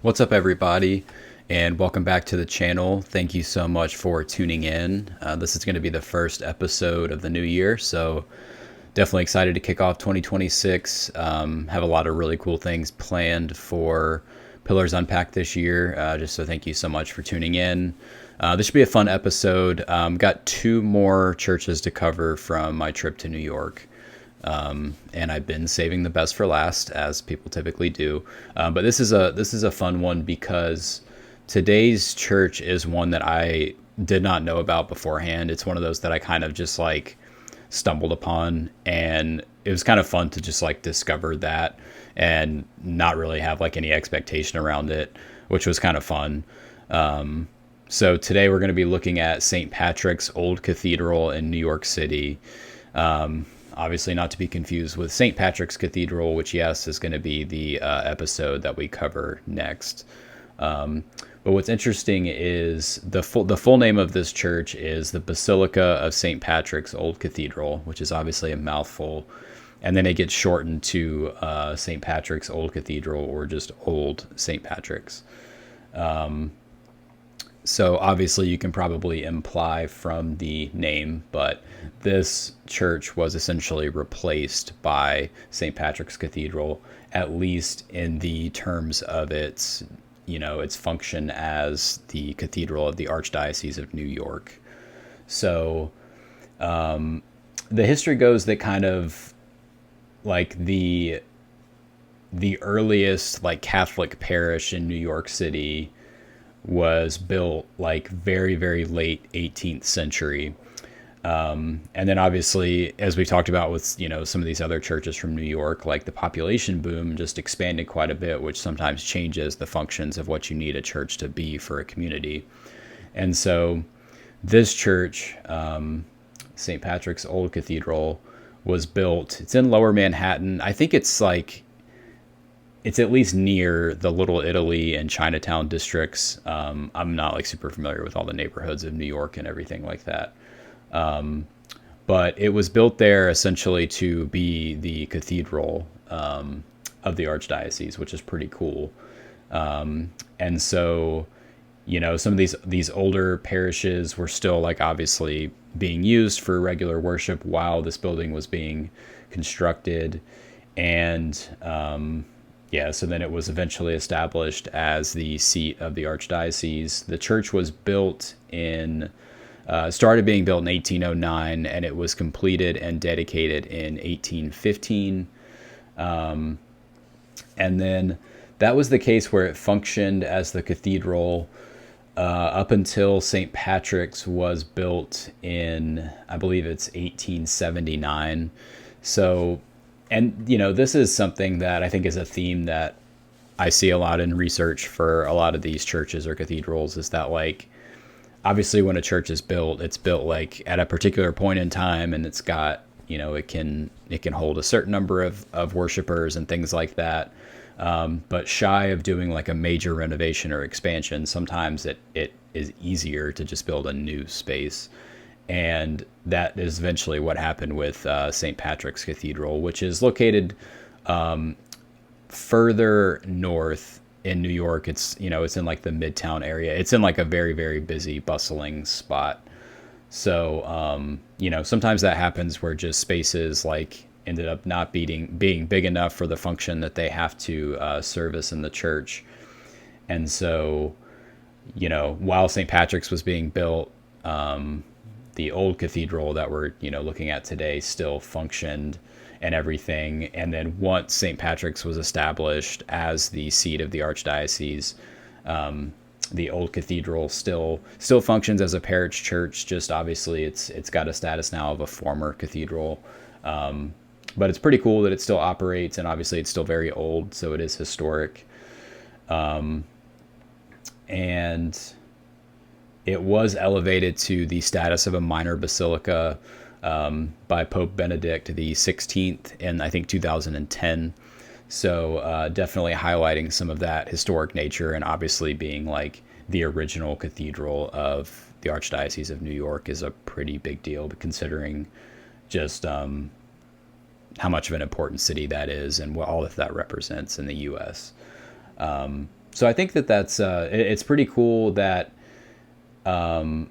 What's up, everybody, and welcome back to the channel. Thank you so much for tuning in. This is going to be the first episode of the new year, so definitely excited to kick off 2026. Have a lot of really cool things planned for Pillars Unpacked this year, just so thank you so much for tuning in. This should be a fun episode. Got two more churches to cover from my trip to New York. And I've been saving the best for last, as people typically do. But this is a fun one because today's church is one that I did not know about beforehand. It's one of those that I kind of just like stumbled upon, and it was kind of fun to just like discover that and not really have like any expectation around it, which was kind of fun. So today we're going to be looking at St. Patrick's Old Cathedral in New York City. Obviously not to be confused with St. Patrick's Cathedral, which, yes, is going to be the episode that we cover next. But what's interesting is the full name of this church is the Basilica of St. Patrick's Old Cathedral, which is obviously a mouthful. And then it gets shortened to St. Patrick's Old Cathedral, or just Old St. Patrick's. So obviously you can probably imply from the name, but this church was essentially replaced by St. Patrick's Cathedral, at least in the terms of its function as the cathedral of the Archdiocese of New York. So the history goes that kind of like the earliest like Catholic parish in New York City was built like very, very late 18th century. And then obviously, as we talked about with, some of these other churches from New York, like the population boom just expanded quite a bit, which sometimes changes the functions of what you need a church to be for a community. And so this church, St. Patrick's Old Cathedral, was built. It's in Lower Manhattan. I think it's at least near the Little Italy and Chinatown districts. I'm not like super familiar with all the neighborhoods of New York and everything like that. But it was built there essentially to be the cathedral of the Archdiocese, which is pretty cool. And so, some of these older parishes were still like obviously being used for regular worship while this building was being constructed. And so then it was eventually established as the seat of the Archdiocese. The church was started being built in 1809, and it was completed and dedicated in 1815. And then that was the case where it functioned as the cathedral up until St. Patrick's was built in, I believe it's 1879. So, and, this is something that I think is a theme that I see a lot in research for a lot of these churches or cathedrals, is that like, obviously when a church is built, it's built like at a particular point in time, and it's got, it can hold a certain number of worshipers and things like that. But shy of doing like a major renovation or expansion, sometimes it is easier to just build a new space. And that is eventually what happened with St. Patrick's Cathedral, which is located further north in New York. It's in like the Midtown area. It's in like a very, very busy, bustling spot. So sometimes that happens where just spaces like ended up not being big enough for the function that they have to service in the church. And so while St. Patrick's was being built, the old cathedral that we're looking at today still functioned and everything. And then once St. Patrick's was established as the seat of the Archdiocese, the old cathedral still functions as a parish church. Just obviously it's got a status now of a former cathedral, but it's pretty cool that it still operates, and obviously it's still very old, so it is historic. And it was elevated to the status of a minor basilica by Pope Benedict the 16th in, I think, 2010. So definitely highlighting some of that historic nature, and obviously being like the original cathedral of the Archdiocese of New York is a pretty big deal, considering just how much of an important city that is and what all of that represents in the U.S. So I think that it's pretty cool that the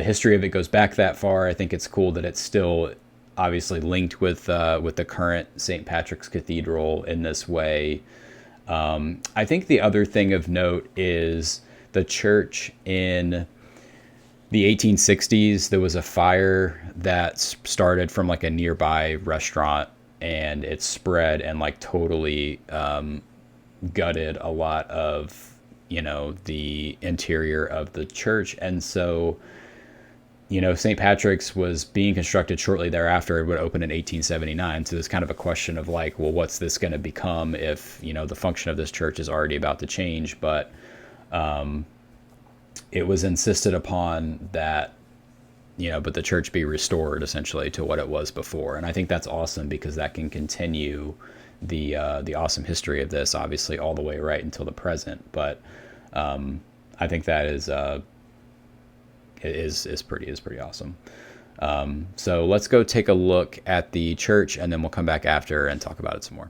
history of it goes back that far. I think it's cool that it's still obviously linked with the current St. Patrick's Cathedral in this way. I think the other thing of note is the church in the 1860s. There was a fire that started from like a nearby restaurant, and it spread and like totally gutted a lot of the interior of the church. And so St. Patrick's was being constructed shortly thereafter. It would open in 1879. So there's kind of a question of like, well, what's this going to become if, the function of this church is already about to change? But it was insisted upon that, but the church be restored essentially to what it was before. And I think that's awesome because that can continue the awesome history of this, obviously, all the way right until the present. But I think that is pretty awesome. So let's go take a look at the church, and then we'll come back after and talk about it some more.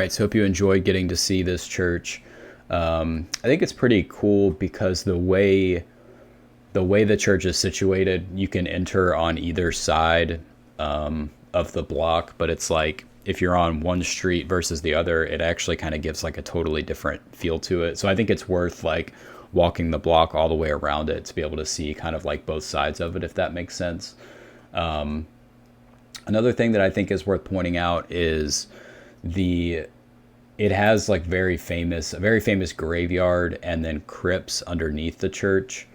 highlights. Hope you enjoyed getting to see this church. I think it's pretty cool because the way the church is situated, you can enter on either side of the block, but it's like if you're on one street versus the other, it actually kind of gives like a totally different feel to it. So I think it's worth like walking the block all the way around it to be able to see kind of like both sides of it, if that makes sense. Another thing that I think is worth pointing out is the it has like a very famous graveyard and then crypts underneath the church,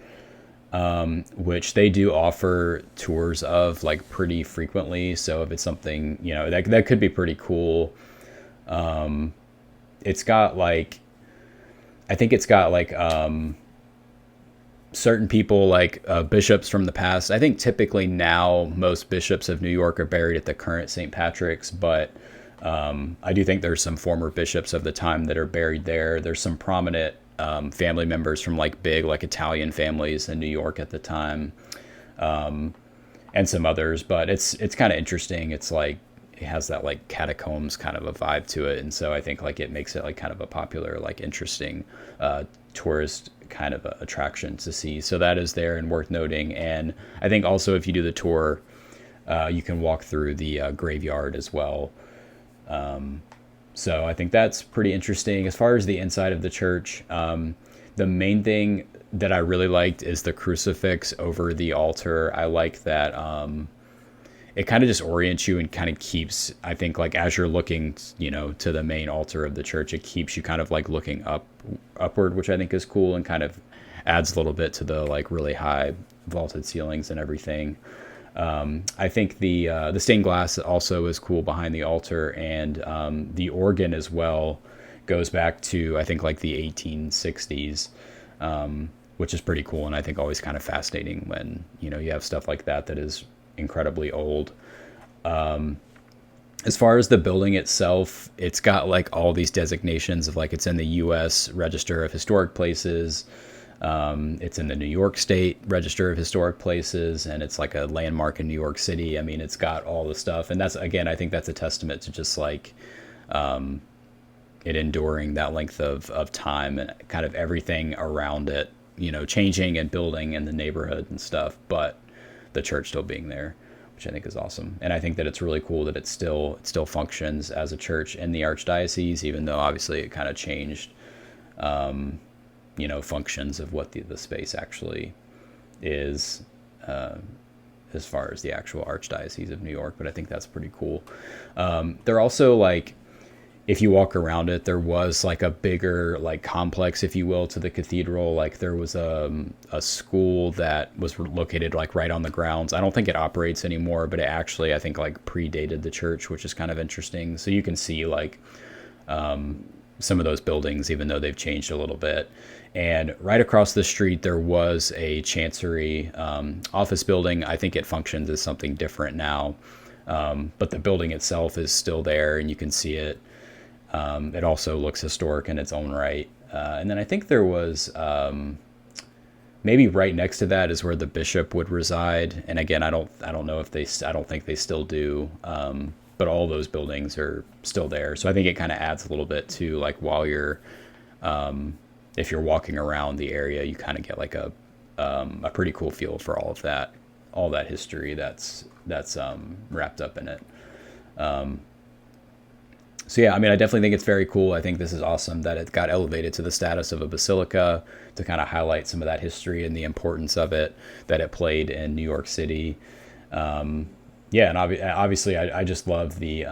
which they do offer tours of like pretty frequently. So if it's something, that could be pretty cool. It's got like, I think it's got like certain people like bishops from the past. I think typically now most bishops of New York are buried at the current St. Patrick's, but I do think there's some former bishops of the time that are buried there. There's some prominent family members from like big like Italian families in New York at the time, and some others. But it's kind of interesting. It's like it has that like catacombs kind of a vibe to it, and so I think like it makes it like kind of a popular, like interesting tourist kind of a attraction to see. So that is there and worth noting. And I think also if you do the tour, you can walk through the graveyard as well. So I think that's pretty interesting. As far as the inside of the church, the main thing that I really liked is the crucifix over the altar. I like that it kind of just orients you and kind of keeps, I think, like as you're looking, to the main altar of the church, it keeps you kind of like looking upward, which I think is cool and kind of adds a little bit to the like really high vaulted ceilings and everything. I think the stained glass also is cool behind the altar, and the organ as well goes back to, I think, like the 1860s, which is pretty cool, and I think always kind of fascinating when you have stuff like that is incredibly old. As far as the building itself, it's got like all these designations of like it's in the U.S. Register of Historic Places. It's in the New York State Register of Historic Places, and it's like a landmark in New York City. I mean, it's got all the stuff. And that's, again, I think that's a testament to just like it enduring that length of time and kind of everything around it, changing and building in the neighborhood and stuff, but the church still being there, which I think is awesome. And I think that it's really cool that it still functions as a church in the archdiocese, even though obviously it kind of changed functions of what the space actually is, as far as the actual Archdiocese of New York. But I think that's pretty cool. They're also like, if you walk around it, there was like a bigger like complex, if you will, to the cathedral. Like there was a school that was located like right on the grounds. I don't think it operates anymore, but it actually, I think, like predated the church, which is kind of interesting. So you can see like some of those buildings, even though they've changed a little bit. And right across the street, there was a chancery office building. I think it functions as something different now, but the building itself is still there, and you can see it. It also looks historic in its own right. And then I think there was maybe right next to that is where the bishop would reside. And again, I don't know if I don't think they still do. But all those buildings are still there. So I think it kind of adds a little bit to like while you're, if you're walking around the area, you kind of get like a pretty cool feel for all that history that's wrapped up in it. So yeah, I mean, I definitely think it's very cool. I think this is awesome that it got elevated to the status of a basilica to kind of highlight some of that history and the importance of it that it played in New York City. Yeah, and obviously, I just love the,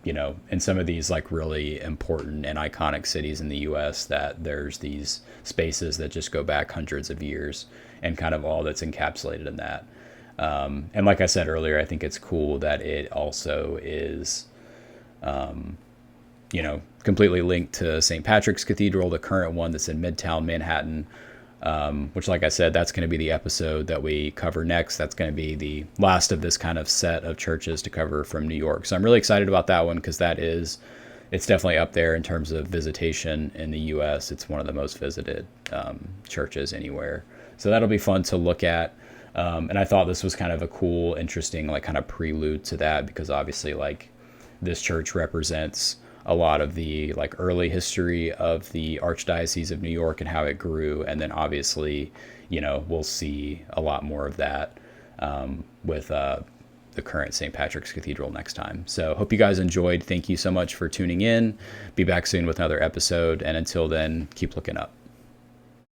in some of these like really important and iconic cities in the U.S. that there's these spaces that just go back hundreds of years and kind of all that's encapsulated in that. And like I said earlier, I think it's cool that it also is, completely linked to St. Patrick's Cathedral, the current one that's in Midtown Manhattan. Which, like I said, that's going to be the episode that we cover next. That's going to be the last of this kind of set of churches to cover from New York. So I'm really excited about that one because it's definitely up there in terms of visitation in the U.S. It's one of the most visited churches anywhere. So that'll be fun to look at. And I thought this was kind of a cool, interesting, like kind of prelude to that because obviously like this church represents a lot of the like early history of the Archdiocese of New York and how it grew. And then obviously, we'll see a lot more of that with the current St. Patrick's Cathedral next time. So hope you guys enjoyed. Thank you so much for tuning in. Be back soon with another episode. And until then, keep looking up.